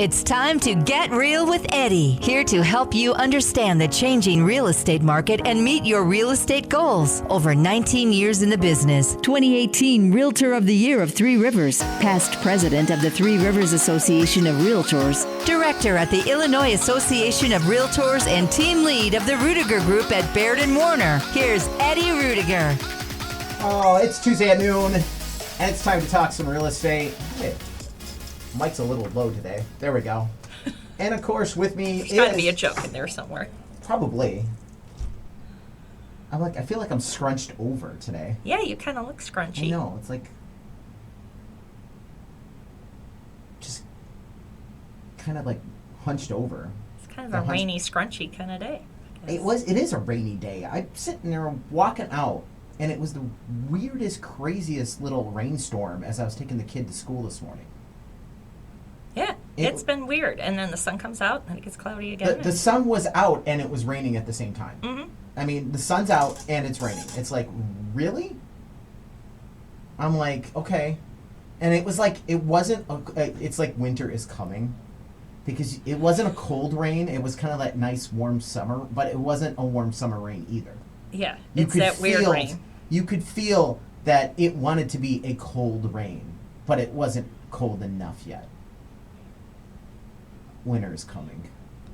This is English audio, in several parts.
It's time to get real with Eddie, here to help you understand the changing real estate market and meet your real estate goals. Over 19 years in the business. 2018 Realtor of the Year of Three Rivers. Past president of the Three Rivers Association of Realtors. Director at the Illinois Association of Realtors and team lead of the Ruettiger Group at Baird & Warner. Here's Eddie Ruettiger. Oh, it's Tuesday at noon, and it's time to talk some real estate. Hey, mic's a little low today. There we go. And of course, with me There's got to be a joke in there somewhere. Probably. I feel like I'm scrunched over today. Yeah, you kind of look scrunchy. I know. It's like just kind of like hunched over. It's kind of a rainy, scrunchy kind of day. It is a rainy day. I'm sitting there walking out, and it was the weirdest, craziest little rainstorm as I was taking the kid to school this morning. Yeah, it's been weird. And then the sun comes out, and it gets cloudy again. The sun was out, and it was raining at the same time. Mm-hmm. I mean, the sun's out, and it's raining. It's like, really? I'm like, okay. And it was like, it wasn't, it's like winter is coming. Because it wasn't a cold rain. It was kind of that nice, warm summer. But it wasn't a warm summer rain either. Yeah, it's that weird rain. You could feel that it wanted to be a cold rain. But it wasn't cold enough yet. Winter is coming.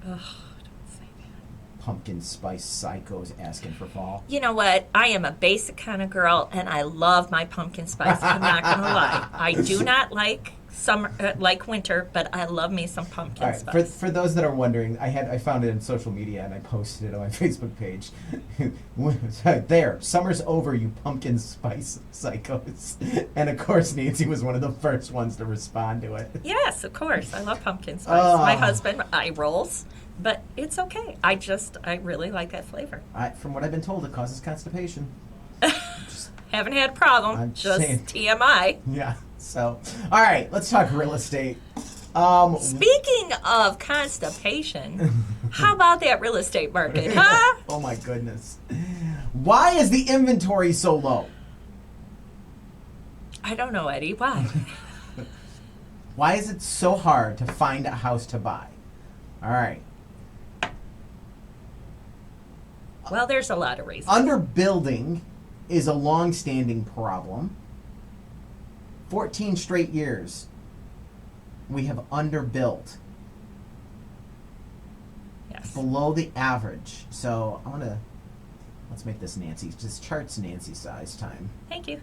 Ugh, don't say that. Pumpkin spice psychos asking for fall. You know what? I am a basic kind of girl, and I love my pumpkin spice. I'm not going to lie. I do not like summer, like winter, but I love me some pumpkin spice. For those that are wondering, I found it on social media, and I posted it on my Facebook page. There, summer's over, you pumpkin spice psychos. And of course, Nancy was one of the first ones to respond to it. Yes, of course. I love pumpkin spice. My husband eye rolls, but it's okay. I really like that flavor. From what I've been told, it causes constipation. Haven't had a problem. I'm just saying. TMI. Yeah. So, all right, let's talk real estate. Speaking of constipation, how about that real estate market, huh? Oh my goodness. Why is the inventory so low? I don't know, Eddie. Why? Why is it so hard to find a house to buy? All right. Well, there's a lot of reasons. Underbuilding is a long-standing problem. 14 straight years we have underbuilt. Yes. Below the average. So let's make this Nancy. Just charts Nancy size time. Thank you.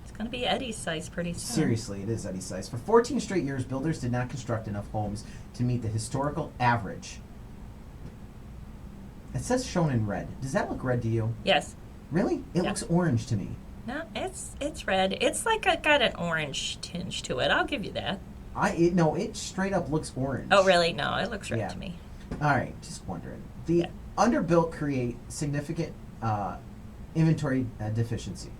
It's going to be Eddie's size pretty soon. Seriously, it is Eddie's size. For 14 straight years, builders did not construct enough homes to meet the historical average. It says shown in red. Does that look red to you? Yes. Really? It looks orange to me. No, it's red. It's like got an orange tinge to it. I'll give you that. It straight up looks orange. Oh, really? No, it looks red to me. All right, just wondering. The underbuilt create significant inventory deficiency.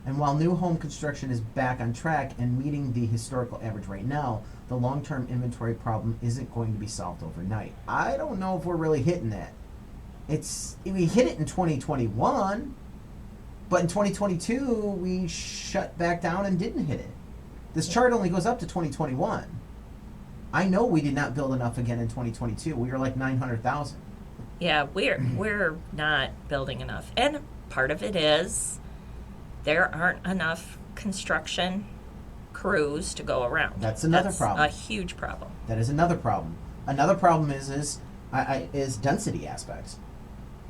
And while new home construction is back on track and meeting the historical average right now, the long-term inventory problem isn't going to be solved overnight. I don't know if we're really hitting that. We hit it in 2021, but in 2022 we shut back down and didn't hit it. This chart only goes up to 2021. I know we did not build enough again in 2022. We were like 900,000. Yeah, we're not building enough, and part of it is there aren't enough construction crews to go around. That's another problem. A huge problem. That is another problem. Another problem is density aspects.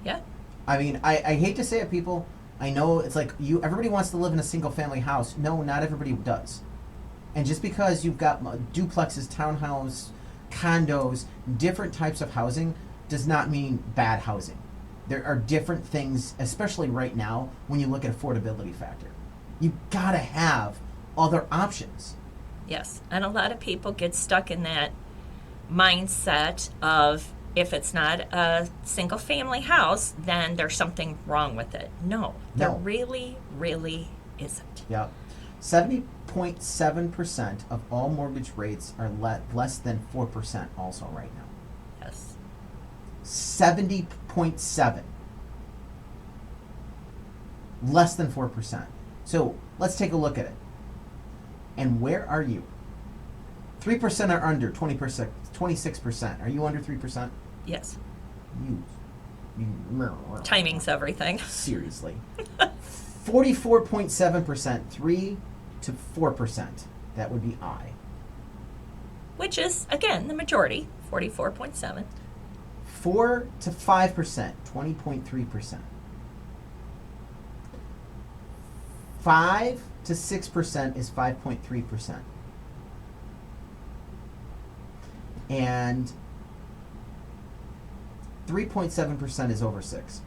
Yeah. I mean, I hate to say it, people. I know it's like everybody wants to live in a single family house. No, not everybody does. And just because you've got duplexes, townhouse, condos, different types of housing does not mean bad housing. There are different things, especially right now, when you look at affordability factor. You gotta have other options. Yes, and a lot of people get stuck in that mindset of if it's not a single family house, then there's something wrong with it. No, there really, really isn't. Yeah. 70.7% of all mortgage rates are less than 4% also right now. Yes. 70.7. Less than 4%. So let's take a look at it. And where are you? 3% are under 20%, 26%. Are you under 3%? Yes. You Timing's everything. Seriously. 44.7%, 3 to 4%. That would be I. Which is, again, the majority, 44.7. 4 to 5%, 20.3%. 5 to 6% is 5.3%. And 3.7% is over 6.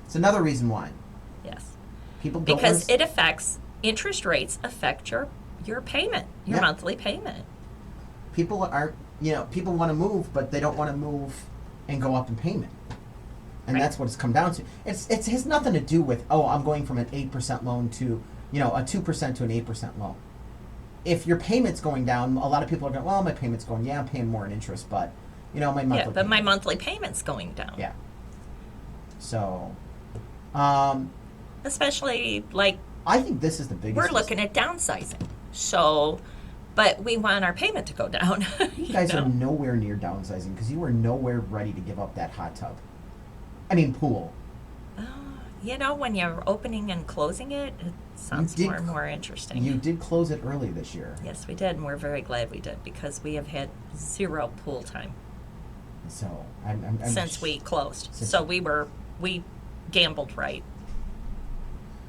It's another reason why. Yes. People don't Because it affects, interest rates affect your payment, your Yeah. monthly payment. People are, people want to move, but they don't want to move and go up in payment. And Right. that's what it's come down to. It has nothing to do with, I'm going from an 8% loan to, a 2% to an 8% loan. If your payment's going down, a lot of people are going, well, my payment's going, yeah, I'm paying more in interest, but, my monthly Yeah, but my payment. monthly payment's going down. Yeah. So, Especially, like, I think this is the biggest. we're looking at downsizing. So, but we want our payment to go down. You guys are nowhere near downsizing because you are nowhere ready to give up that hot tub. I mean, pool. When you're opening and closing it, it sounds more and more interesting. You did close it early this year. Yes, we did, and we're very glad we did because we have had 0 pool time So, I'm since we closed. So we gambled right.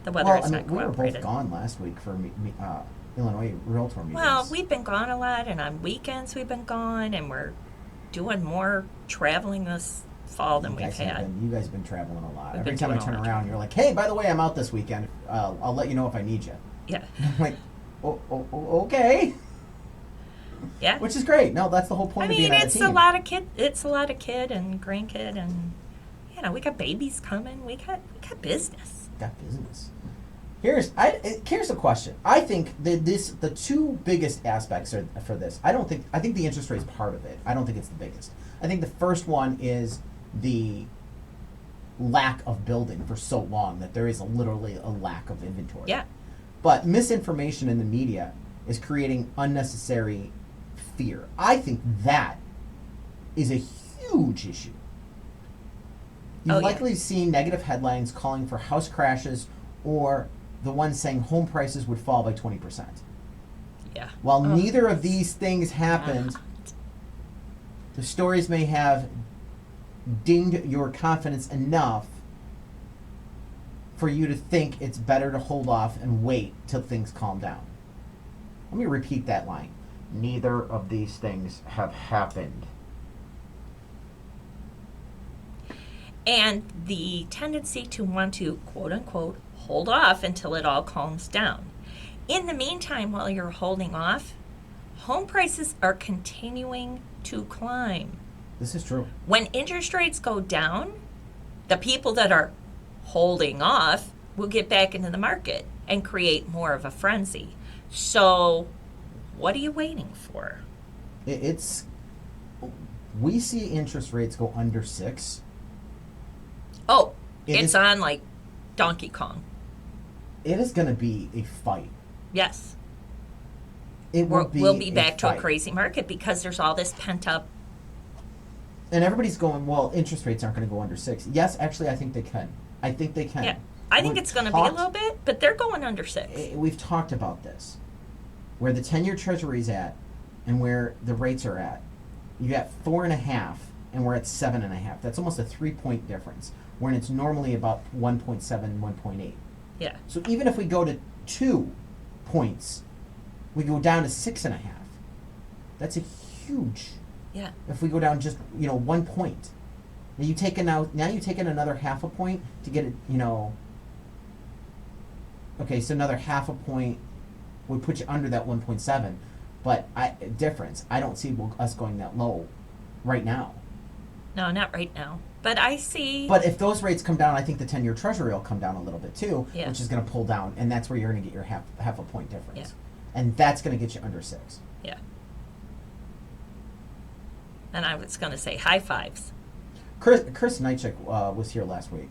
The weather Well, has not we were cooperated. both gone last week for Illinois Realtor meetings. Well, we've been gone a lot, and on weekends we've been gone, and we're doing more traveling this fall than we've had. You guys have been traveling a lot. We've Every been time I doing a turn lot of around, you're like, hey, by the way, I'm out this weekend. I'll let you know if I need you. Yeah. I'm like, okay. Yeah. Which is great. No, that's the whole point I of being mean, on a it's team. a lot of kid. It's a lot of kid and grandkid, and we got babies coming. We got business. Got business. Here's the question. I think the two biggest aspects are for this. I think the interest rate is part of it. I don't think it's the biggest. I think the first one is the lack of building for so long that there is literally a lack of inventory. Yeah. But misinformation in the media is creating unnecessary fear. I think that is a huge issue. You've likely seen negative headlines calling for house crashes or the ones saying home prices would fall by 20%. Yeah. While neither of these things happened, the stories may have dinged your confidence enough for you to think it's better to hold off and wait till things calm down. Let me repeat that line. Neither of these things have happened. And the tendency to want to, quote unquote, hold off until it all calms down. In the meantime, while you're holding off, home prices are continuing to climb. This is true. When interest rates go down, the people that are holding off will get back into the market and create more of a frenzy. So, what are you waiting for? We see interest rates go under 6. Oh, It it's is- on like Donkey Kong. It is going to be a fight. Yes. We'll We'll be back to a fight. crazy market because there's all this pent up. And everybody's going, well, interest rates aren't going to go under 6. Yes, actually, I think they can. I think they can. Yeah. I think We've it's going to be a talked- little bit, but they're going under 6. We've talked about this. Where the 10-year treasury's at and where the rates are at. You got 4.5 and we're at 7.5. That's almost a 3-point difference. When it's normally about 1.7, 1.8. Yeah. So even if we go to 2 points, we go down to 6.5. That's a huge. Yeah. If we go down just 1 point, now you take in another half a point to get it. Okay, so another half a point would put you under that 1.7, but difference. I don't see us going that low right now. No, not right now. But I see. But if those rates come down, I think the 10-year treasury will come down a little bit too, Yeah. which is going to pull down, and that's where you're going to get your half a point difference. Yeah. And that's going to get you under 6. Yeah. And I was going to say high fives. Chris Nychik was here last week,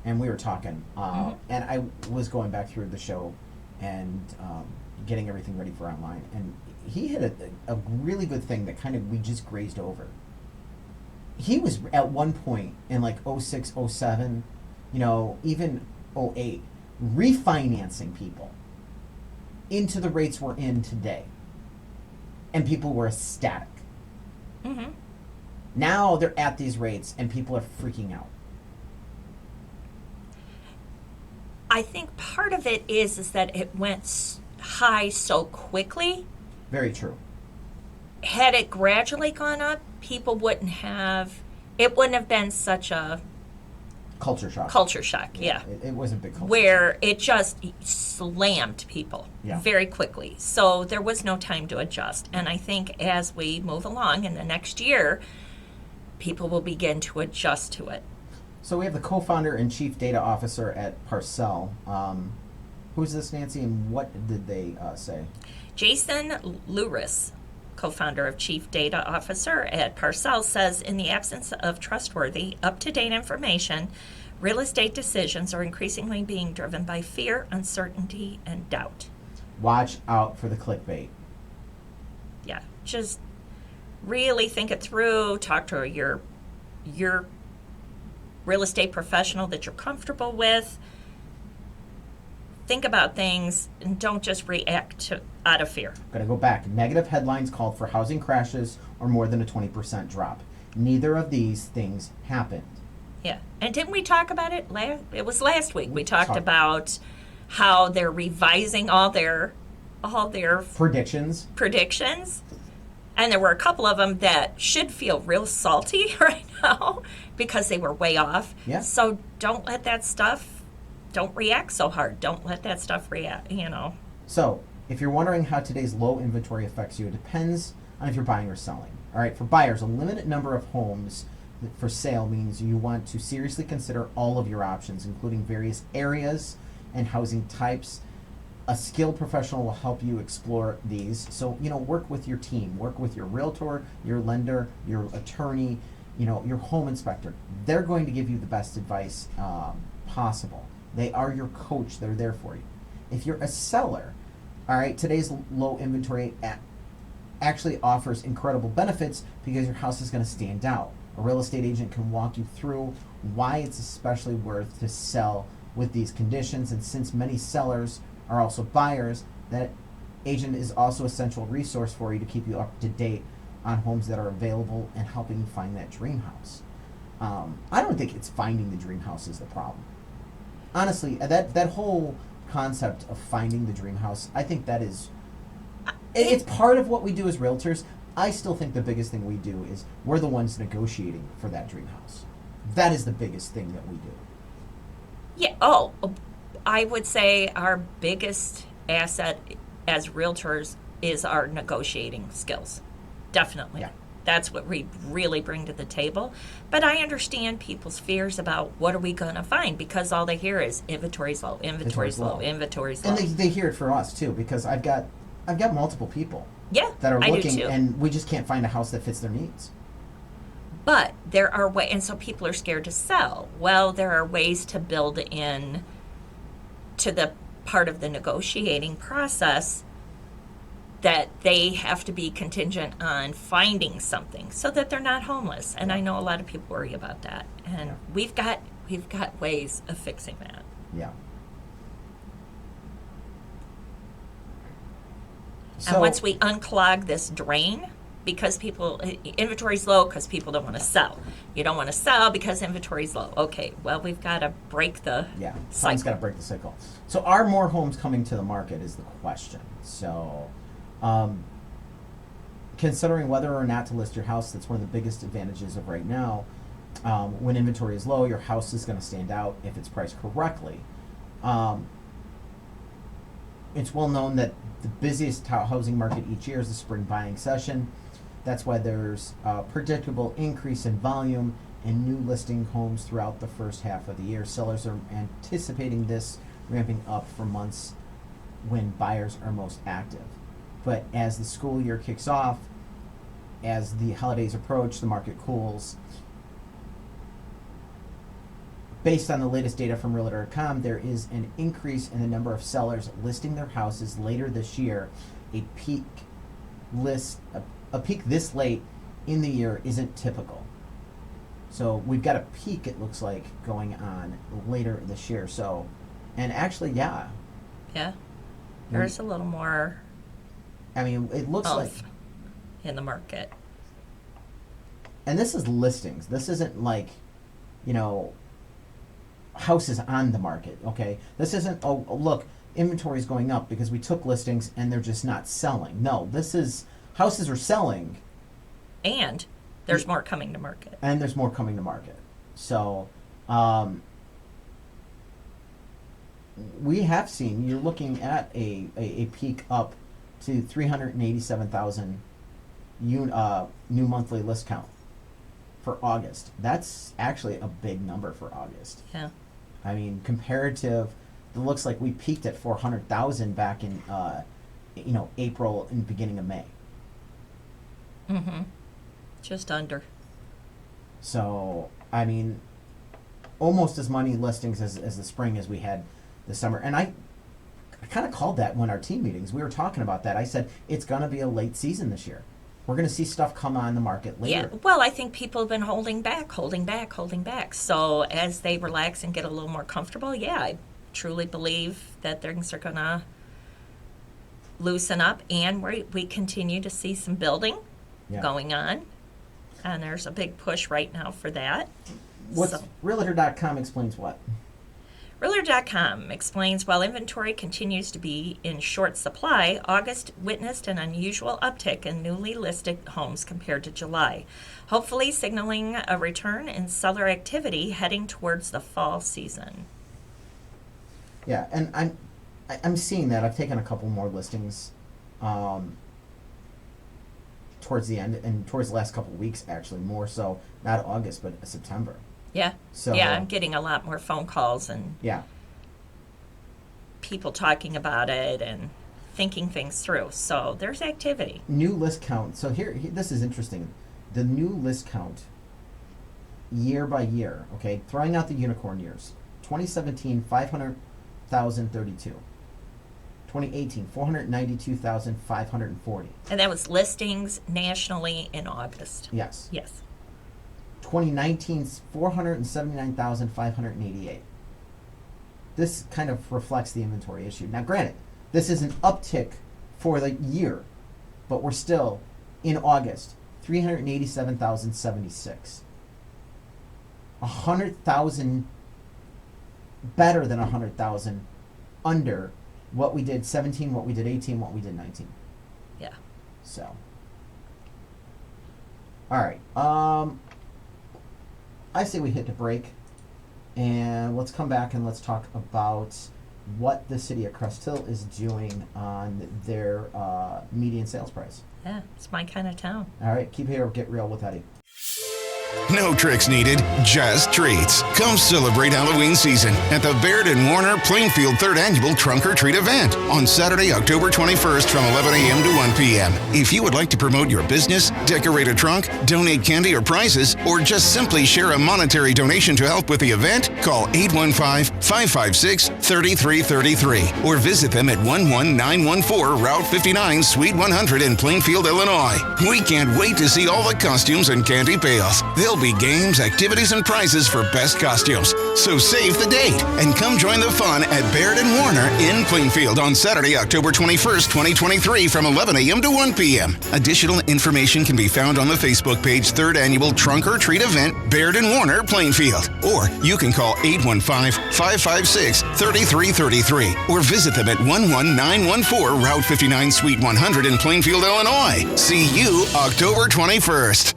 and we were talking, and I was going back through the show and getting everything ready for online, and he hit a really good thing that kind of we just grazed over. He was at one point in like 06, 07, even 08, refinancing people into the rates we're in today. And people were ecstatic. Mm-hmm. Now they're at these rates and people are freaking out. I think part of it is that it went high so quickly. Very true. Had it gradually gone up, people wouldn't have been such a Culture shock. culture shock, yeah. It was a big culture Where shock. it just slammed people Yeah. very quickly. So there was no time to adjust. And I think as we move along in the next year, people will begin to adjust to it. So we have the co-founder and chief data officer at Parcel. Who's this, Nancy, and what did they say? Jason Luris, co-founder of Chief Data Officer at Parcel, says in the absence of trustworthy, up-to-date information, real estate decisions are increasingly being driven by fear, uncertainty, and doubt. Watch out for the clickbait. Yeah, just really think it through. Talk to your real estate professional that you're comfortable with. Think about things and don't just react out of fear. Going to go back. Negative headlines called for housing crashes or more than a 20% drop. Neither of these things happened. Yeah. And didn't we talk about it? It was last week. We talked talked- about how they're revising all their Predictions. And there were a couple of them that should feel real salty right now because they were way off. Yeah. So don't react so hard. Don't let that stuff react, So, if you're wondering how today's low inventory affects you, it depends on if you're buying or selling. All right, for buyers, a limited number of homes for sale means you want to seriously consider all of your options, including various areas and housing types. A skilled professional will help you explore these. So, work with your team, work with your realtor, your lender, your attorney, your home inspector. They're going to give you the best advice possible. They are your coach. They're there for you. If you're a seller, all right, today's low inventory actually offers incredible benefits because your house is going to stand out. A real estate agent can walk you through why it's especially worth to sell with these conditions. And since many sellers are also buyers, that agent is also an essential resource for you to keep you up to date on homes that are available and helping you find that dream house. I don't think it's finding the dream house is the problem. Honestly, that whole concept of finding the dream house, I think that is, it's part of what we do as realtors. I still think the biggest thing we do is we're the ones negotiating for that dream house. That is the biggest thing that we do. Yeah. I would say our biggest asset as realtors is our negotiating skills. Definitely. Yeah. That's what we really bring to the table. But I understand people's fears about what are we going to find because all they hear is inventory's low, inventory's low, inventory's low. And they hear it for us too because I've got multiple people that are I do looking too. and we just can't find a house that fits their needs. But there are ways, and so people are scared to sell. Well, there are ways to build in to the part of the negotiating process that they have to be contingent on finding something so that they're not homeless. And I know a lot of people worry about that. And we've got ways of fixing that. Yeah. And once we unclog this drain, because inventory's low because people don't want to sell. You don't want to sell because inventory's low. Okay, well, we've got to break the Someone's got to break the cycle. So are more homes coming to the market is the question. So considering whether or not to list your house, that's one of the biggest advantages of right now. When inventory is low, your house is going to stand out if it's priced correctly. It's well known that the busiest housing market each year is the spring buying session. That's why there's a predictable increase in volume and new listing homes throughout the first half of the year. Sellers are anticipating this ramping up for months when buyers are most active. But as the school year kicks off, as the holidays approach, the market cools. based on the latest data from Realtor.com, there is an increase in the number of sellers listing their houses later this year. A peak this late in the year isn't typical. So we've got a peak, it looks like, going on later this year. So, and actually, yeah. Yeah. There's a little more I mean, it looks like in the market. And this is listings. This isn't like, houses on the market, okay? This isn't, oh, look, inventory is going up because we took listings and they're just not selling. No, this is, houses are selling. And there's more coming to market. And there's more coming to market. So, we have seen, you're looking at a peak up to 387,000 new monthly list count for August. That's actually a big number for August. Yeah. I mean, comparative, it looks like we peaked at 400,000 back in, April and beginning of May. Mm-hmm. Just under. So, I mean, almost as many listings as the spring as we had this summer. And I kind of called that when our team meetings, we were talking about that. I said, it's going to be a late season this year. We're going to see stuff come on the market later. Yeah, well, I think people have been holding back. So as they relax and get a little more comfortable, yeah, I truly believe that things are going to loosen up, and we continue to see some building going on, and there's a big push right now for that. Realtor.com explains what? Realtor.com explains while inventory continues to be in short supply, August witnessed an unusual uptick in newly listed homes compared to July, hopefully signaling a return in seller activity heading towards the fall season. Yeah, and I'm seeing that. I've taken a couple more listings towards the end and towards the last couple of weeks, actually, more so, not August, but September. Yeah. So, yeah, I'm getting a lot more phone calls and people talking about it and thinking things through. So there's activity. New list count. So here this is interesting. The new list count year by year, okay, throwing out the unicorn years. 2017, 500,032. 2018, 492,540. And that was listings nationally in August. Yes. Yes. 2019's 479,588. This kind of reflects the inventory issue. Now, granted, this is an uptick for the year, but we're still in August, 387,076. 100,000 better than 100,000 under what we did 17, what we did 18, what we did 19. Yeah. So. All right. I say we hit the break, and let's come back and let's talk about what the city of Crest Hill is doing on their median sales price. Yeah, it's my kind of town. All right, keep here, get real with Eddie. No tricks needed, just treats. Come celebrate Halloween season at the Baird & Warner Plainfield 3rd Annual Trunk or Treat event on Saturday, October 21st from 11 a.m. to 1 p.m. If you would like to promote your business, decorate a trunk, donate candy or prizes, or just simply share a monetary donation to help with the event, call 815-556-3333 or visit them at 11914 Route 59, Suite 100 in Plainfield, Illinois. We can't wait to see all the costumes and candy pails. There'll be games, activities, and prizes for best costumes. So save the date and come join the fun at Baird & Warner in Plainfield on Saturday, October 21st, 2023 from 11 a.m. to 1 p.m. Additional information can be found on the Facebook page 3rd Annual Trunk or Treat Event, Baird & Warner, Plainfield. Or you can call 815-556-3333 or visit them at 11914 Route 59 Suite 100 in Plainfield, Illinois. See you October 21st.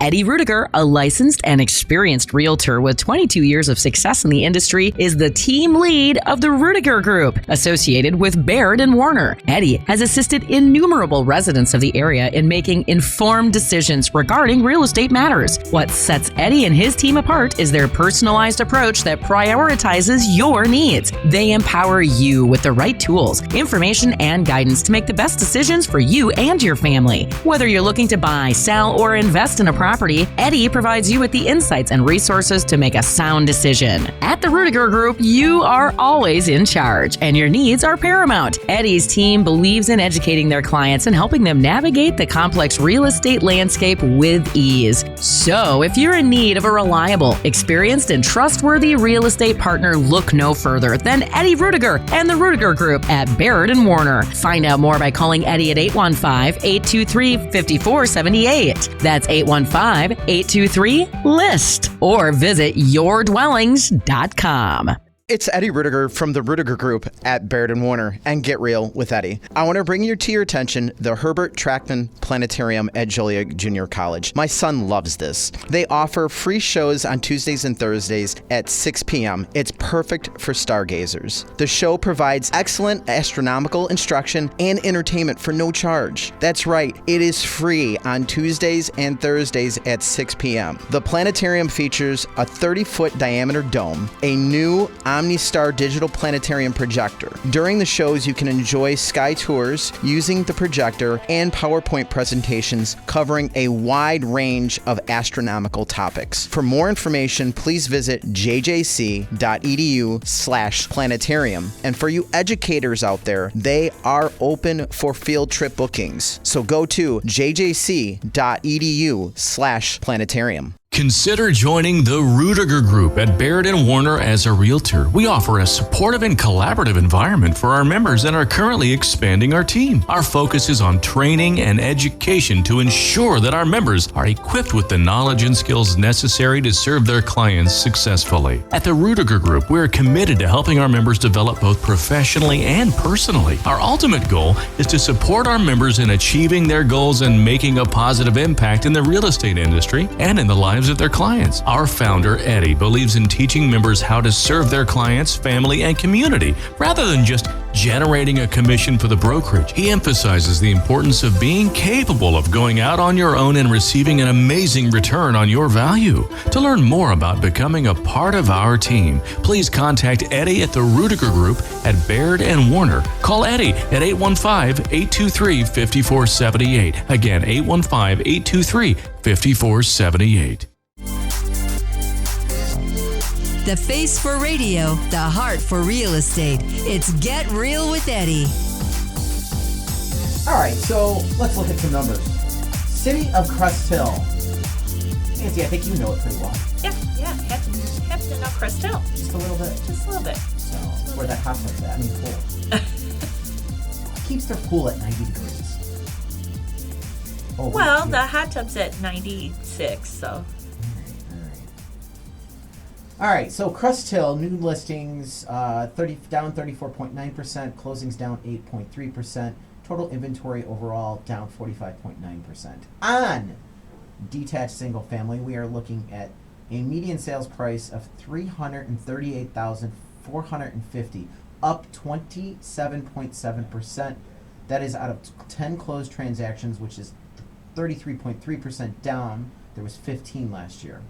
Eddie Ruettiger, a licensed and experienced realtor with 22 years of success in the industry, is the team lead of the Ruettiger Group, associated with Baird & Warner. Eddie has assisted innumerable residents of the area in making informed decisions regarding real estate matters. What sets Eddie and his team apart is their personalized approach that prioritizes your needs. They empower you with the right tools, information, and guidance to make the best decisions for you and your family. Whether you're looking to buy, sell, or invest in a property, property, Eddie provides you with the insights and resources to make a sound decision. At the Ruettiger Group, you are always in charge, and your needs are paramount. Eddie's team believes in educating their clients and helping them navigate the complex real estate landscape with ease. So, if you're in need of a reliable, experienced, and trustworthy real estate partner, look no further than Eddie Ruettiger and the Ruettiger Group at Barrett & Warner. Find out more by calling Eddie at 815-823-5478. That's 815-823-LIST. Or visit yourdwellings.com. It's Eddie Ruettiger from the Ruettiger Group at Barrett & Warner and Get Real with Eddie. I want to bring to your attention the Herbert Trackman Planetarium at Joliet Junior College. My son loves this. They offer free shows on Tuesdays and Thursdays at 6 p.m. It's perfect for stargazers. The show provides excellent astronomical instruction and entertainment for no charge. That's right, it is free on Tuesdays and Thursdays at 6 p.m. The planetarium features a 30-foot diameter dome, a new OmniStar digital planetarium projector. During the shows, you can enjoy sky tours using the projector and PowerPoint presentations covering a wide range of astronomical topics. For more information, please visit jjc.edu/planetarium. And for you educators out there, they are open for field trip bookings. So go to jjc.edu/planetarium. Consider joining the Ruettiger Group at Barrett & Warner as a realtor. We offer a supportive and collaborative environment for our members and are currently expanding our team. Our focus is on training and education to ensure that our members are equipped with the knowledge and skills necessary to serve their clients successfully. At the Ruettiger Group, we are committed to helping our members develop both professionally and personally. Our ultimate goal is to support our members in achieving their goals and making a positive impact in the real estate industry and in the lives of their clients. Our founder, Eddie, believes in teaching members how to serve their clients, family, and community rather than just generating a commission for the brokerage. He emphasizes the importance of being capable of going out on your own and receiving an amazing return on your value. To learn more about becoming a part of our team, please contact Eddie at the Ruettiger Group at Barrett & Warner. Call Eddie at 815-823-5478. Again, 815-823-5478. The face for radio, the heart for real estate. It's Get Real with Eddie. All right, so let's look at some numbers. City of Crest Hill. Nancy, I think you know it pretty well. Yeah. Have to know Crest Hill. Just a little bit. Just a little bit. So, where that hot tub's at. I mean, pool. Keeps their pool at 90 degrees. Oh, Well, the hot tub's at 96, so. All right, so Crest Hill, new listings, down 34.9%, closings down 8.3%, total inventory overall down 45.9%. On detached single family, we are looking at a median sales price of $338,450, up 27.7%. That is out of 10 closed transactions, which is 33.3% down. There was 15 last year.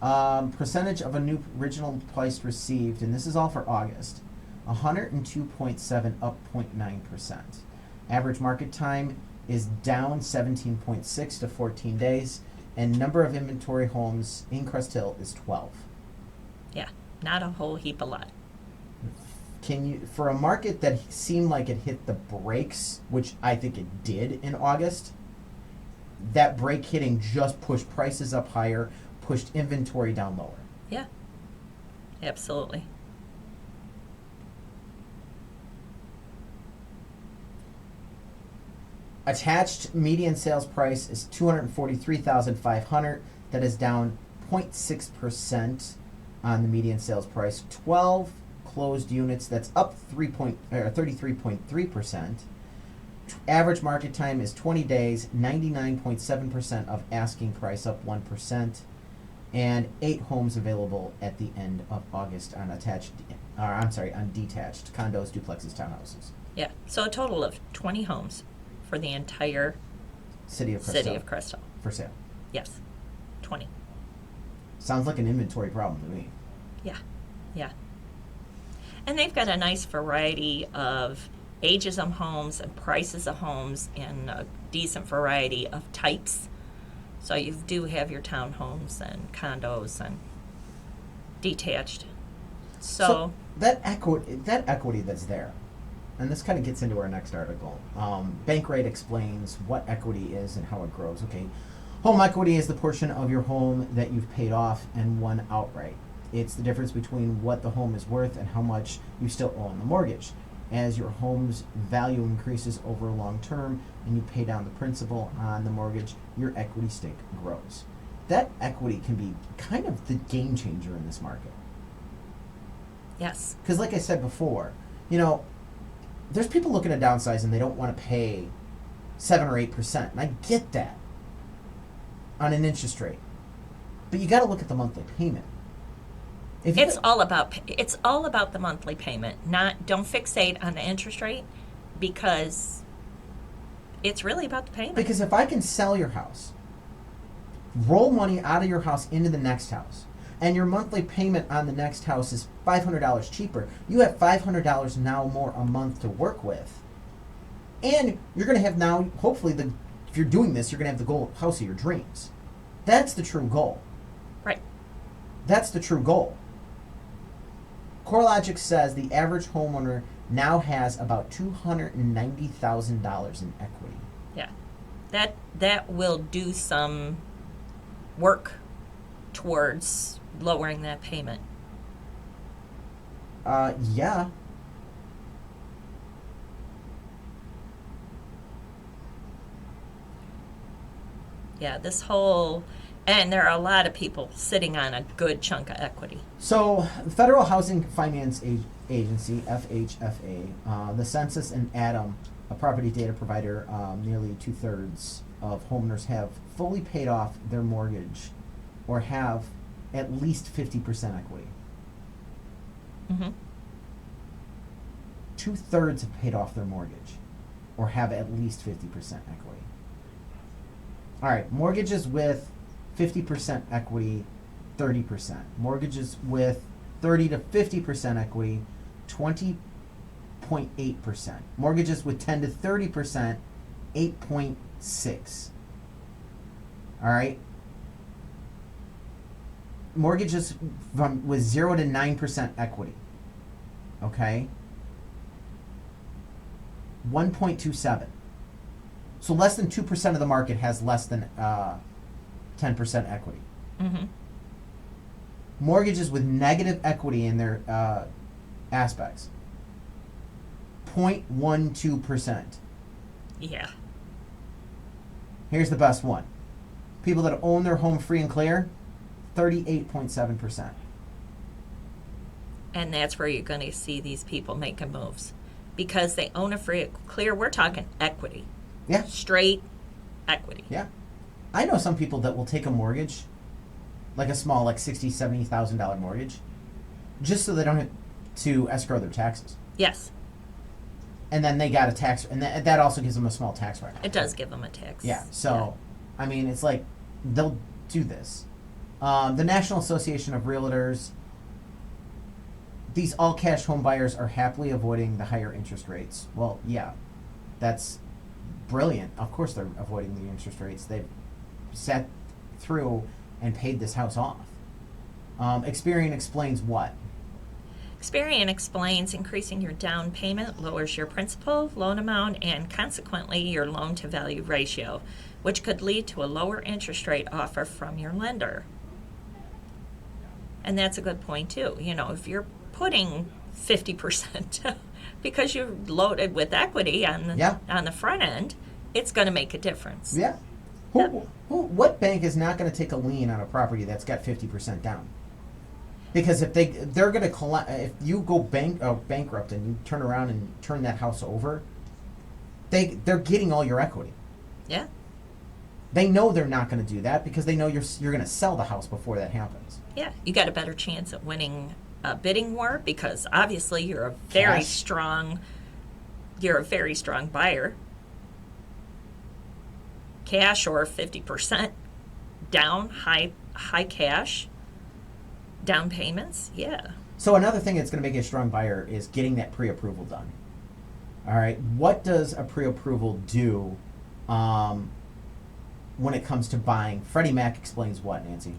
Percentage of a new original price received, and this is all for August, 102.7, up 0.9%. Average market time is down 17.6 to 14 days, and number of inventory homes in Crest Hill is 12. Yeah, not a whole heap of lot. Can you, for a market that seemed like it hit the brakes, which I think it did in August, that brake hitting just pushed prices up higher, pushed inventory down lower. Yeah, absolutely. Attached median sales price is $243,500. That is down 0.6% on the median sales price. 12 closed units. That's up 33.3%. Average market time is 20 days. 99.7% of asking price, up 1%. And 8 homes available at the end of August on detached condos, duplexes, townhouses. Yeah, so a total of 20 homes for the entire City of Crest Hill. For sale. Yes, 20. Sounds like an inventory problem to me. Yeah. And they've got a nice variety of ages of homes and prices of homes and a decent variety of types So you do have your townhomes and condos and detached. So that equity that's there, and this kind of gets into our next article. Bankrate explains what equity is and how it grows. Okay, home equity is the portion of your home that you've paid off and won outright. It's the difference between what the home is worth and how much you still owe on the mortgage. As your home's value increases over long term and you pay down the principal on the mortgage, your equity stake grows. That equity can be kind of the game changer in this market. yes. Because like I said before, there's people looking at downsize and they don't want to pay 7 or 8%. And I get that on an interest rate. But you got to look at the monthly payment. It's all about the monthly payment. Don't fixate on the interest rate, because it's really about the payment. Because if I can sell your house, roll money out of your house into the next house, and your monthly payment on the next house is $500 cheaper, you have $500 now more a month to work with. And you're going to have now, hopefully, if you're doing this, you're going to have the house of your dreams. That's the true goal. Right. That's the true goal. CoreLogic says the average homeowner now has about $290,000 in equity. Yeah. That will do some work towards lowering that payment. Yeah. Yeah, and there are a lot of people sitting on a good chunk of equity. So, the Federal Housing Finance Agency, FHFA, the Census and ADAM, a property data provider, nearly 2/3 of homeowners have fully paid off their mortgage or have at least 50% equity. Mm-hmm. 2/3 have paid off their mortgage or have at least 50% equity. All right, mortgages with 50% equity, 30%. Mortgages with 30 to 50% equity, 20.8%. Mortgages with 10 to 30%, 8.6. All right. Mortgages with 0 to 9% equity. Okay. 1.27. So less than 2% of the market has less than 10% equity. Mm-hmm. Mortgages with negative equity in their aspects, 0.12%. Yeah. Here's the best one. People that own their home free and clear, 38.7%. And that's where you're going to see these people making moves, because they own a free and clear. We're talking equity. Yeah. Straight equity. Yeah. I know some people that will take a mortgage, like a small, like $60,000, $70,000 mortgage, just so they don't have to escrow their taxes. Yes. And then they got a tax, and that also gives them a small tax write-off. It does give them a tax. Yeah. So, I mean, it's like they'll do this. The National Association of Realtors, these all-cash home buyers are happily avoiding the higher interest rates. Well, yeah, that's brilliant. Of course they're avoiding the interest rates. They've sat through and paid this house off. Experian explains what? Experian explains increasing your down payment lowers your principal, loan amount, and consequently your loan-to-value ratio, which could lead to a lower interest rate offer from your lender. And that's a good point, too. If you're putting 50% because you're loaded with equity on the front end, it's going to make a difference. Yeah. What bank is not going to take a lien on a property that's got 50% down? Because if they're going to if you go bankrupt and you turn around and turn that house over, they're getting all your equity. Yeah. They know they're not going to do that because they know you're going to sell the house before that happens. Yeah, you got a better chance at winning a bidding war because obviously you're a very strong buyer. Cash or 50% down, high cash, down payments, yeah. So another thing that's going to make you a strong buyer is getting that pre-approval done. All right, what does a pre-approval do when it comes to buying. Freddie Mac explains what, Nancy?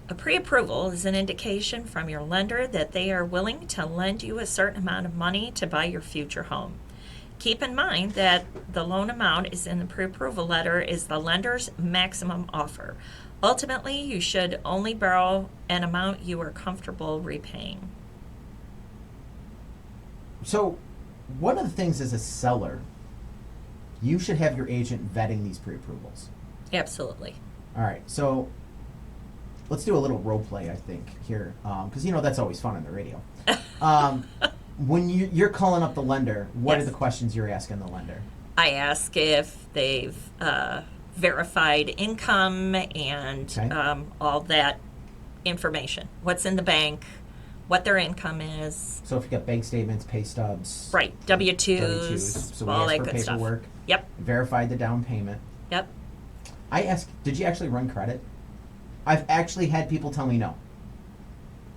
A pre-approval is an indication from your lender that they are willing to lend you a certain amount of money to buy your future home. Keep in mind that the loan amount is in the pre-approval letter is the lender's maximum offer. Ultimately, you should only borrow an amount you are comfortable repaying. So, one of the things as a seller, you should have your agent vetting these pre-approvals. Absolutely. All right, so let's do a little role play, I think, here, because that's always fun on the radio. When you're calling up the lender, what Yes. are the questions you're asking the lender? I ask if they've verified income and Okay. all that information. What's in the bank, what their income is. So if you got bank statements, pay stubs, Right, W-2s, so we all ask that for good stuff. paperwork, Yep, verified the down payment. yep. I ask, did you actually run credit? I've actually had people tell me no.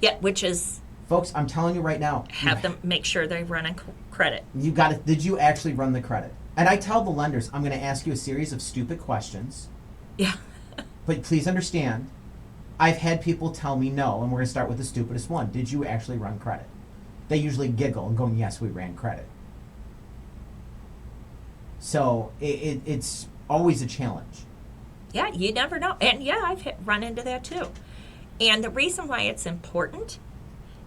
Yeah, which is Folks, I'm telling you right now, have them make sure they run a credit. you got it. Did you actually run the credit? And I tell the lenders, I'm going to ask you a series of stupid questions, Yeah, but please understand, I've had people tell me no, and we're going to start with the stupidest one. Did you actually run credit? They usually giggle and go, yes, we ran credit. So it's always a challenge. yeah, you never know. And yeah, I've run into that too. And the reason why it's important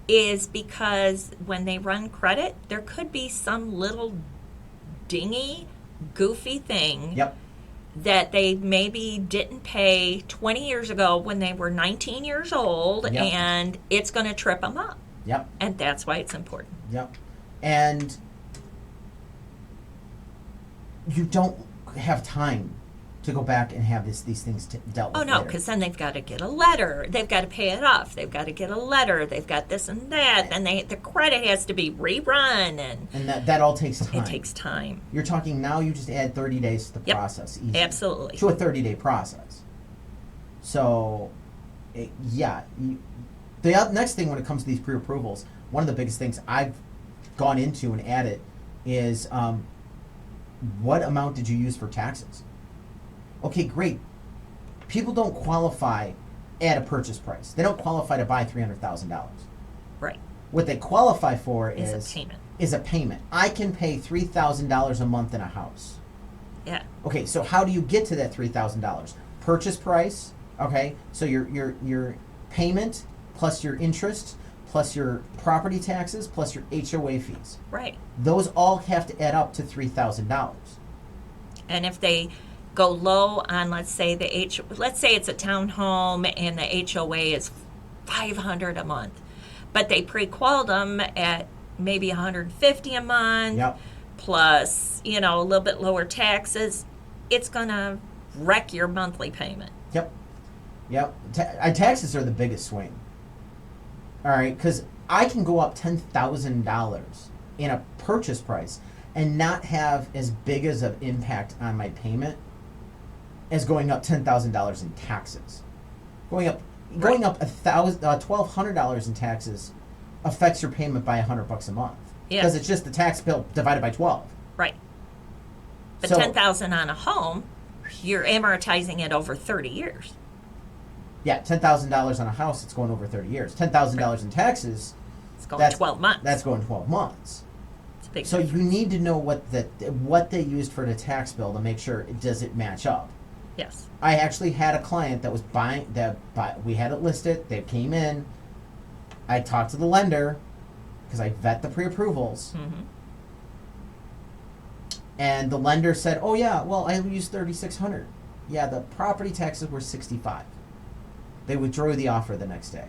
is because when they run credit, there could be some little dingy, goofy thing Yep. that they maybe didn't pay 20 years ago when they were 19 years old, Yep. and it's going to trip them up. Yep. And that's why it's important. Yep. And you don't have time to go back and have these things dealt with Oh, no, later. because then they've got to get a letter. They've got to pay it off. They've got to get a letter. They've got this and that. Then the credit has to be rerun, and that all takes time. it takes time. You're talking now, you just add 30 days to the Yep. process. Easy. Absolutely. To a 30-day process. So, the next thing when it comes to these pre-approvals, one of the biggest things I've gone into and added is what amount did you use for taxes? Okay, great. People don't qualify at a purchase price. They don't qualify to buy $300,000. Right. What they qualify for Is is a payment. Is a payment. I can pay $3,000 a month in a house. Yeah. Okay, so how do you get to that $3,000? Purchase price. Okay, so your payment plus your interest plus your property taxes plus your HOA fees. Right. Those all have to add up to $3,000. And if they go low on, let's say it's a townhome and the HOA is $500 a month, but they pre-qualified them at maybe $150 a month, Yep. plus a little bit lower taxes, it's gonna wreck your monthly payment. Yep. Taxes are the biggest swing. All right, because I can go up $10,000 in a purchase price and not have as big as an impact on my payment as going up $10,000 in taxes. Going up $1,200 in taxes affects your payment by $100 a month. Yeah. Because it's just the tax bill divided by 12. Right. But So- $10,000 on a home, you're amortizing it over 30 years. Yeah, $10,000 on a house, it's going over 30 years. $10,000 in taxes, It's going 12 months. that's going 12 months. It's a big So difference. you need to know what they used for the tax bill to make sure does it match up. Yes. I actually had a client that was we had it listed. They came in. I talked to the lender because I vet the pre-approvals, Mm-hmm. and the lender said, "Oh yeah, well I used $3,600. Yeah, the property taxes were $65." They withdrew the offer the next day.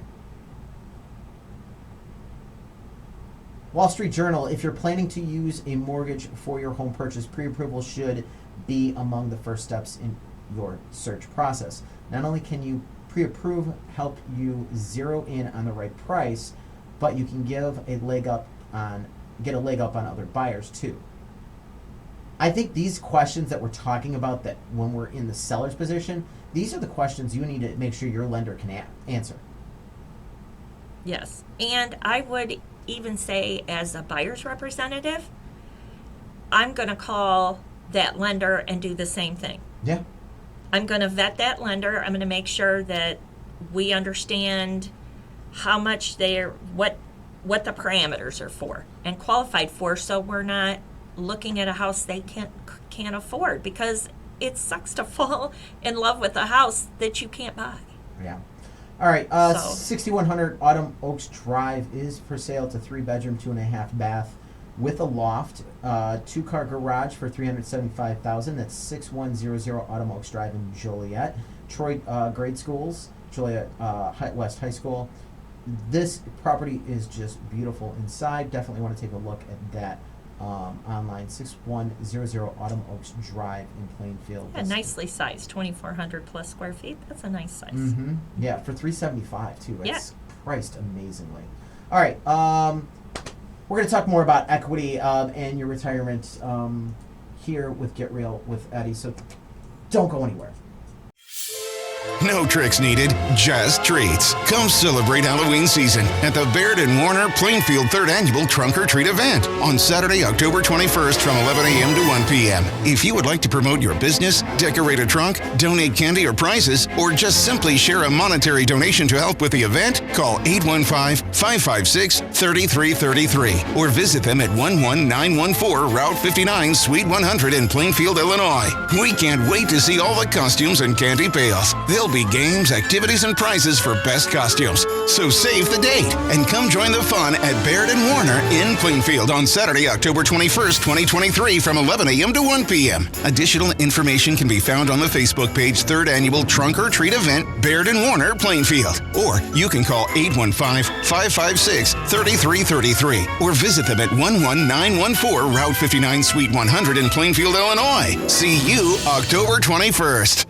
Wall Street Journal, if you're planning to use a mortgage for your home purchase, pre-approval should be among the first steps in your search process. Not only can you pre-approve help you zero in on the right price, but you can get a leg up on other buyers too. I think these questions that we're talking about, that when we're in the seller's position, these are the questions you need to make sure your lender can answer. Yes. And I would even say, as a buyer's representative, I'm going to call that lender and do the same thing. Yeah. I'm going to vet that lender. I'm going to make sure that we understand how much what the parameters are for and qualified for, so we're not looking at a house they can't afford, because it sucks to fall in love with a house that you can't buy. Yeah. All right. 6100 Autumn Oaks Drive is for sale. It's a 3-bedroom, 2.5 bath with a loft, 2-car garage for $375,000. That's 6100 Autumn Oaks Drive in Joliet. Troy Grade Schools, Joliet West High School. This property is just beautiful inside. Definitely want to take a look at that online. 6100 Autumn Oaks Drive in Plainfield. Yeah, nicely sized, 2,400 plus square feet. That's a nice size. Mm-hmm. Yeah, for $375,000 too. It's priced amazingly. All right, we're going to talk more about equity and your retirement here with Get Real with Eddie. So don't go anywhere. No tricks needed, just treats. Come celebrate Halloween season at the Baird & Warner Plainfield 3rd Annual Trunk or Treat event on Saturday, October 21st from 11 a.m. to 1 p.m. If you would like to promote your business, decorate a trunk, donate candy or prizes, or just simply share a monetary donation to help with the event, call 815-556-3333 or visit them at 11914 Route 59, Suite 100 in Plainfield, Illinois. We can't wait to see all the costumes and candy pails. There'll be games, activities, and prizes for best costumes. So save the date and come join the fun at Baird & Warner in Plainfield on Saturday, October 21st, 2023 from 11 a.m. to 1 p.m. Additional information can be found on the Facebook page 3rd Annual Trunk or Treat Event, Baird & Warner, Plainfield. Or you can call 815-556-3333 or visit them at 11914 Route 59 Suite 100 in Plainfield, Illinois. See you October 21st.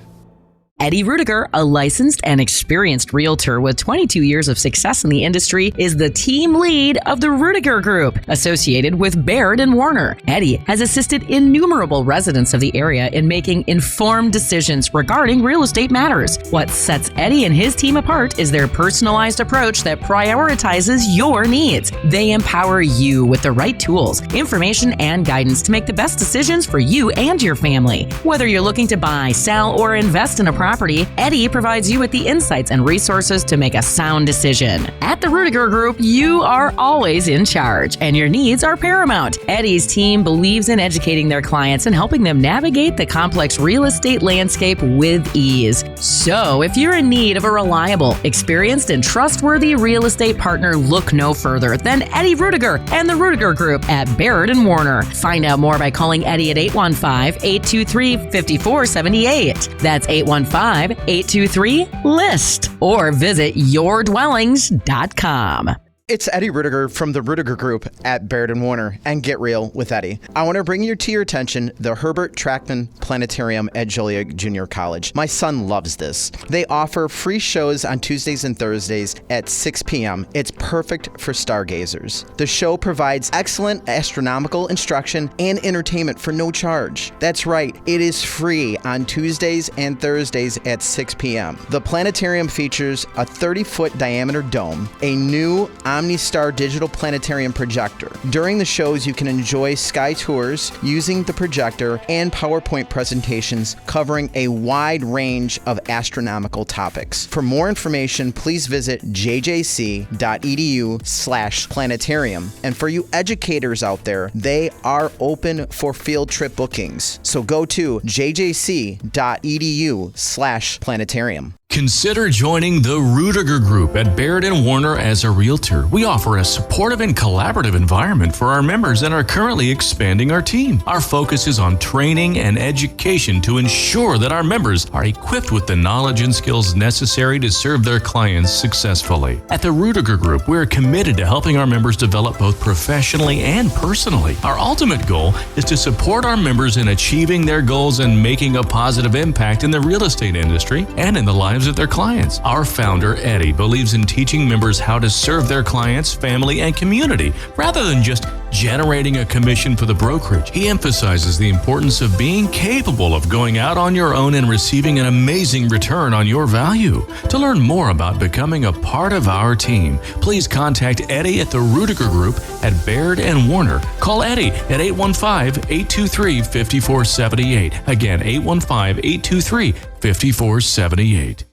Eddie Ruettiger, a licensed and experienced realtor with 22 years of success in the industry, is the team lead of the Ruettiger Group, associated with Baird & Warner. Eddie has assisted innumerable residents of the area in making informed decisions regarding real estate matters. What sets Eddie and his team apart is their personalized approach that prioritizes your needs. They empower you with the right tools, information, and guidance to make the best decisions for you and your family. Whether you're looking to buy, sell, or invest in a property, Eddie provides you with the insights and resources to make a sound decision. At the Ruettiger Group, you are always in charge, and your needs are paramount. Eddie's team believes in educating their clients and helping them navigate the complex real estate landscape with ease. So, if you're in need of a reliable, experienced, and trustworthy real estate partner, look no further than Eddie Ruettiger and the Ruettiger Group at Baird & Warner. Find out more by calling Eddie at 815-823-5478. That's 815-823-LIST or visit yourdwellings.com. It's Eddie Ruettiger from the Ruettiger Group at Baird & Warner and Get Real with Eddie. I want to bring to your attention the Herbert Trackman Planetarium at Joliet Junior College. My son loves this. They offer free shows on Tuesdays and Thursdays at 6 p.m. It's perfect for stargazers. The show provides excellent astronomical instruction and entertainment for no charge. That's right, it is free on Tuesdays and Thursdays at 6 p.m. The planetarium features a 30-foot diameter dome, a new OmniStar digital planetarium projector. During the shows, you can enjoy sky tours using the projector and PowerPoint presentations covering a wide range of astronomical topics. For more information, please visit jjc.edu/planetarium. And for you educators out there, they are open for field trip bookings. So go to jjc.edu/planetarium. Consider joining the Ruettiger Group at Baird & Warner as a realtor. We offer a supportive and collaborative environment for our members and are currently expanding our team. Our focus is on training and education to ensure that our members are equipped with the knowledge and skills necessary to serve their clients successfully. At the Ruettiger Group, we're committed to helping our members develop both professionally and personally. Our ultimate goal is to support our members in achieving their goals and making a positive impact in the real estate industry and in the lives of their clients. Our founder, Eddie, believes in teaching members how to serve their clients, family, and community rather than just generating a commission for the brokerage. He emphasizes the importance of being capable of going out on your own and receiving an amazing return on your value. To learn more about becoming a part of our team, please contact Eddie at the Ruettiger Group at Baird and Warner. Call Eddie at 815-823-5478. Again, 815-823-5478.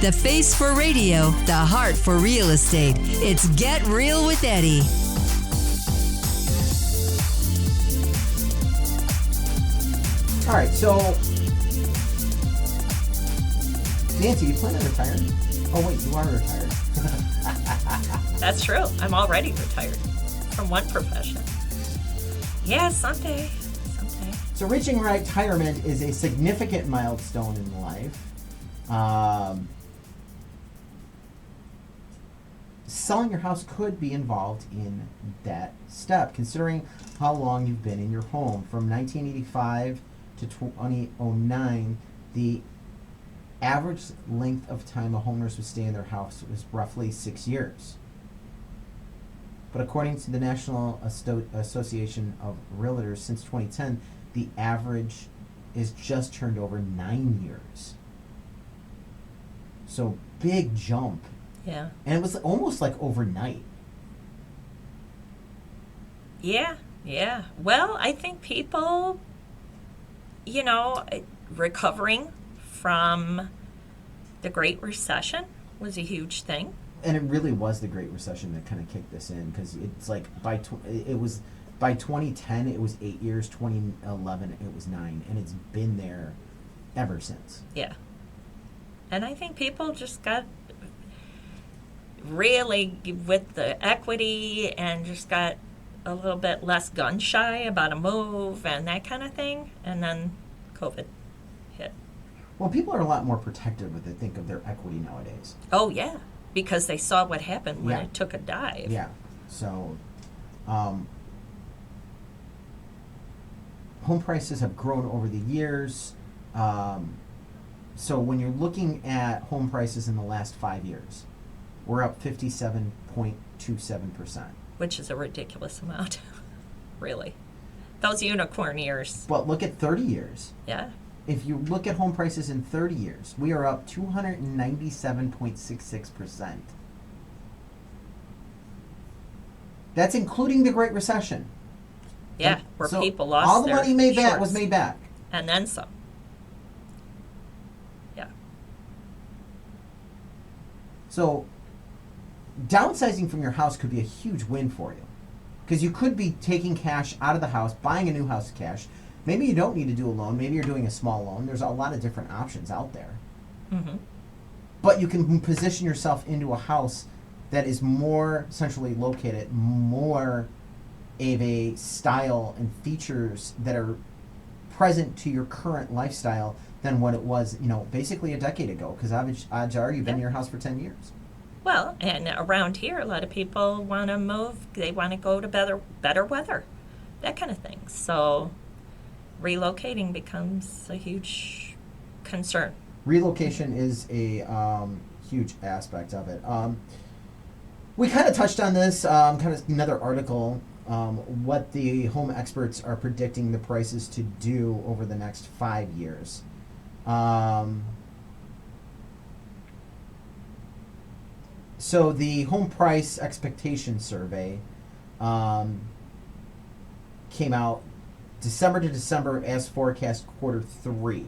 The face for radio, the heart for real estate. It's Get Real with Eddie. All right, so Nancy, you plan on retiring? Oh wait, you are retired. That's true. I'm already retired from one profession. Yeah, someday. So reaching retirement is a significant milestone in life. Selling your house could be involved in that step, considering how long you've been in your home. From 1985 to 2009, the average length of time a homeowners would stay in their house was roughly 6 years. But according to the National Association of Realtors, since 2010, the average is just turned over 9 years. So big jump. Yeah. And it was almost like overnight. Yeah. Well, I think people, recovering from the Great Recession was a huge thing. And it really was the Great Recession that kind of kicked this in, because it's like by 2010 it was 8 years, 2011 it was 9, and it's been there ever since. Yeah. And I think people just got really with the equity and just got a little bit less gun shy about a move and that kind of thing. And then COVID hit. Well, people are a lot more protective when they think of their equity nowadays. Oh, yeah. Because they saw what happened when Yeah. it took a dive. Yeah. So, home prices have grown over the years. So when you're looking at home prices in the last 5 years, we're up 57.27%. Which is a ridiculous amount, really. Those unicorn years. But look at 30 years. Yeah. If you look at home prices in 30 years, we are up 297.66%. That's including the Great Recession. Yeah, where So people lost all the their money made back shorts. was made back. And then some. Yeah. So downsizing from your house could be a huge win for you, because you could be taking cash out of the house, buying a new house cash. Maybe you don't need to do a loan. Maybe you're doing a small loan. There's a lot of different options out there. Mm-hmm. But you can position yourself into a house that is more centrally located, more of a style and features that are present to your current lifestyle than what it was, basically a decade ago. Because odds are you've been in your house for 10 years. Well, and around here, a lot of people want to move. They want to go to better weather, that kind of thing. So relocating becomes a huge concern. Relocation is a huge aspect of it. We kind of touched on this, kind of another article, what the home experts are predicting the prices to do over the next 5 years. So the home price expectation survey came out December to December as forecast Q3.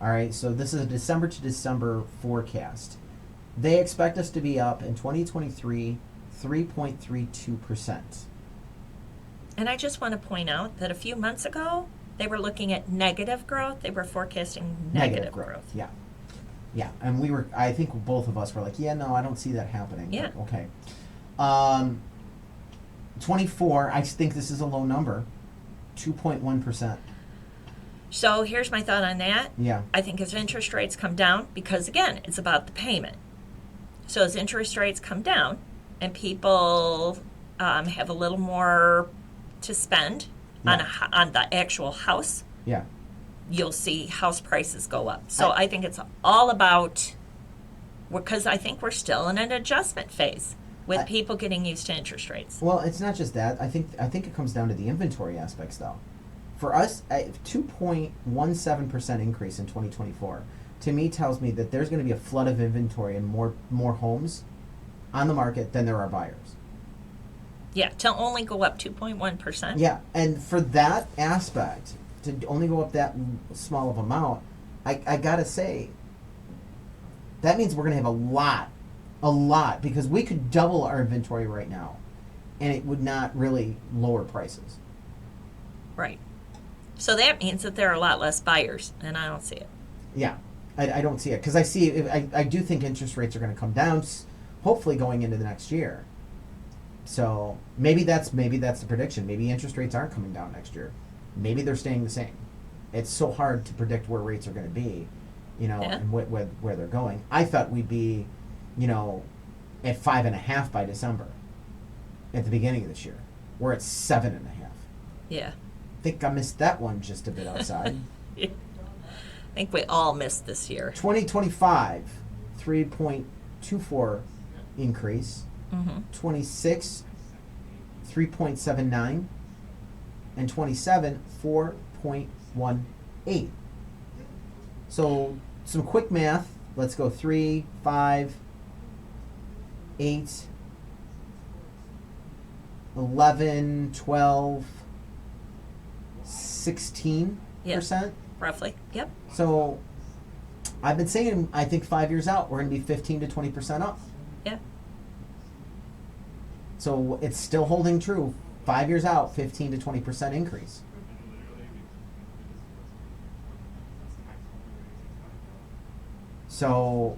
All right, so this is a December to December forecast. They expect us to be up in 2023 3.32%. And I just want to point out that a few months ago, they were looking at negative growth. They were forecasting negative growth. Yeah. Yeah, and I think both of us were like, yeah, no, I don't see that happening. Yeah. But, okay. 24, I think this is a low number, 2.1%. So here's my thought on that. Yeah. I think as interest rates come down, because again, it's about the payment. So as interest rates come down and people have a little more to spend on the actual house, Yeah. you'll see house prices go up. So I think it's all about, because I think we're still in an adjustment phase. with people getting used to interest rates. Well, it's not just that. I think it comes down to the inventory aspects, though. For us, a 2.17% increase in 2024 to me tells me that there's going to be a flood of inventory and more homes on the market than there are buyers. Yeah, to only go up 2.1%. Yeah, and for that aspect, to only go up that small of amount, I gotta say, that means we're gonna have a lot, because we could double our inventory right now, and it would not really lower prices. Right. So that means that there are a lot less buyers, and I don't see it. Yeah, I don't see it, because I do think interest rates are going to come down, hopefully going into the next year. So maybe that's the prediction. Maybe interest rates aren't coming down next year. Maybe they're staying the same. It's so hard to predict where rates are going to be, and where they're going. I thought we'd be, at 5.5 by December, at the beginning of this year. We're at 7.5. Yeah. I think I missed that one just a bit outside. I think we all missed this year. 2025, 3.24 increase. Mm-hmm. 26, 3.79, and 27, 4.18. So some quick math. Let's go 3, 5, 8, 11, 12, 16%. Yep. Roughly. Yep. So I've been saying, I think 5 years out, we're going to be 15 to 20% up. Yeah. So it's still holding true. 5 years out, 15 to 20% increase. So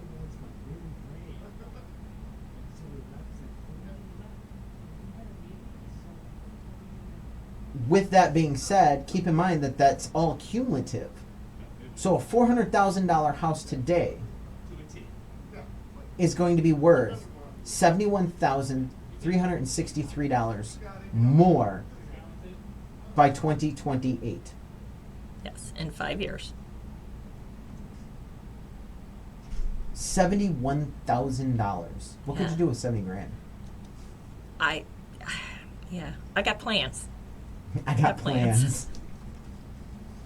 with that being said, keep in mind that that's all cumulative. So a $400,000 house today is going to be worth $71,363 more by 2028. Yes, in 5 years. $71,000. What could Yeah. you do with $70,000? I got plans. I got Got plans.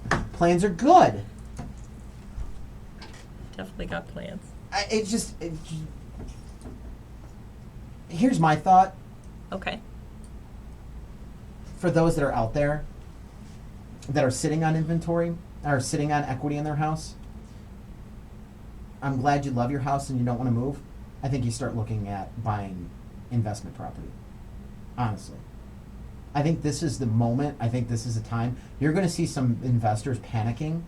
plans. Plans are good. Definitely got plans. Here's my thought Okay. for those that are out there that are sitting on inventory or sitting on equity in their house. I'm glad you love your house and you don't want to move. I think you start looking at buying investment property. Honestly. I think this is the moment. I think this is the time. You're going to see some investors panicking.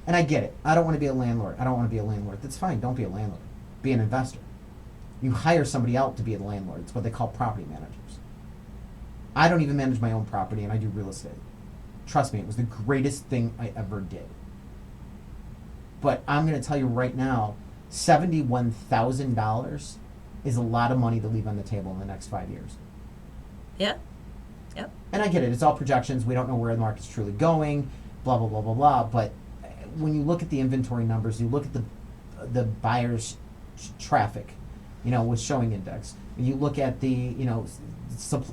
And I get it. I don't want to be a landlord. That's fine. Don't be a landlord. Be an investor. You hire somebody out to be a landlord. It's what they call property managers. I don't even manage my own property, and I do real estate. Trust me, it was the greatest thing I ever did. But I'm going to tell you right now, $71,000 is a lot of money to leave on the table in the next 5 years. Yeah. Yep. And I get it. It's all projections. We don't know where the market's truly going, blah, blah, blah, blah, blah. But when you look at the inventory numbers, you look at the buyer's traffic, with showing index. You look at the,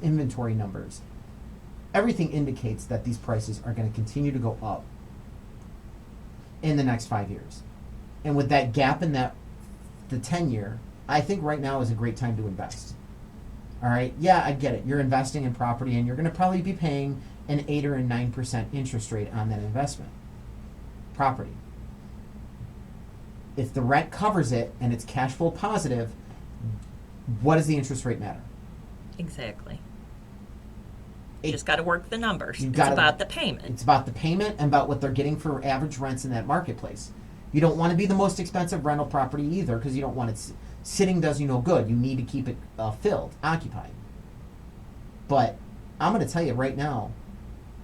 inventory numbers. Everything indicates that these prices are going to continue to go up in the next 5 years. And with that gap in the 10-year, I think right now is a great time to invest. All right? Yeah, I get it. You're investing in property, and you're going to probably be paying an 8 or a 9% interest rate on that investment. Property. If the rent covers it and it's cash flow positive, what does the interest rate matter? Exactly. You just got to work the numbers. It's gotta- about the payment. It's about the payment and about what they're getting for average rents in that marketplace. You don't want to be the most expensive rental property either, because you don't want it sitting does you no good. You need to keep it filled, occupied. But I'm going to tell you right now,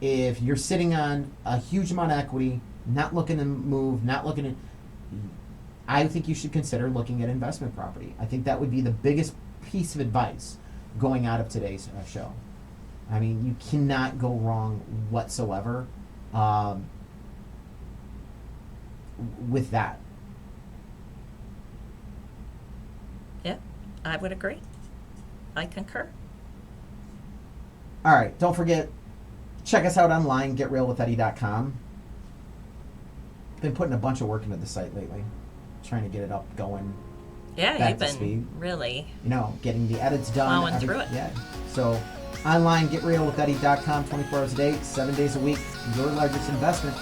if you're sitting on a huge amount of equity, not looking to move, I think you should consider looking at investment property. I think that would be the biggest piece of advice going out of today's show. I mean, you cannot go wrong whatsoever with that. Yeah, I would agree. I concur. All right, don't forget, check us out online, getrealwitheddie.com. Been putting a bunch of work into the site lately, trying to get it up, going. Yeah, back you've to been speed. really Getting the edits done. plowing through it. Yeah. So, online, getrealwitheddie.com, 24 hours a day, 7 days a week. Your largest investment,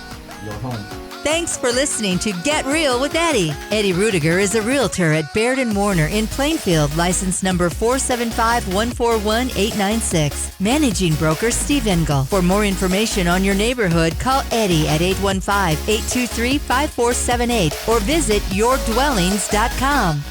your home. Thanks for listening to Get Real with Eddie. Eddie Ruettiger is a realtor at Baird & Warner in Plainfield, license number 475141896. Managing broker Steve Engel. For more information on your neighborhood, call Eddie at 815-823-5478 or visit yourdwellings.com.